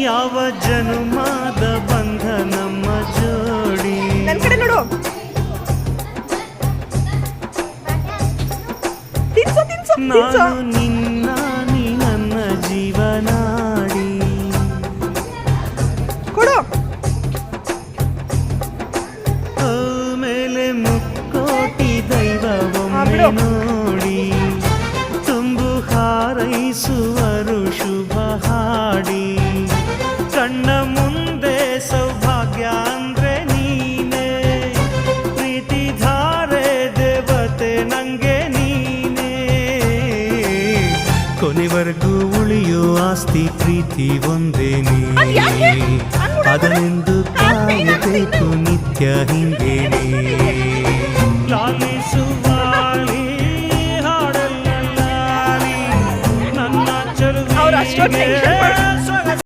ಯಾವ ಜನುಮಾದ ಬಂಧ ನಮ್ಮ ಜೋಡಿ. ನನ್ನ ಕಡೆ ನೋಡು. ನಾನು ನಿನ್ನ ನೀ ನನ್ನ ಜೀವನಾಡಿ. ಕೊಡು. ಮೇಲೆ ಮುಕ್ಕೋಟಿ ದೈವ ಒಮ್ಮೆ ನೋಡಿ ತುಂಬು ಹಾರೈಸುವರು ಶುಭ ಹಾಡಿ. ಕಣ್ಣ ಮುಂದೆ ಸೌಭಾಗ್ಯ ಅಂದ್ರೆ ನೀನೇ, ಪ್ರೀತಿ ಧಾರೆ ದೇವತೆ ನಂಗೆ ನೀನೇ. ಕೊನೆವರೆಗೂ ಉಳಿಯೋ ಆಸ್ತಿ ಪ್ರೀತಿ ಒಂದೇ ನೀ, ಅದನೆಂದು ಕಾಯಬೇಕು ನಿತ್ಯ ಹಿಂಗೇನೆ. ಲಾಲಿಸುವಾಲಿ ಹಾಡಲ್ಲ ನನ್ನ ಚಲುವಿಗೆ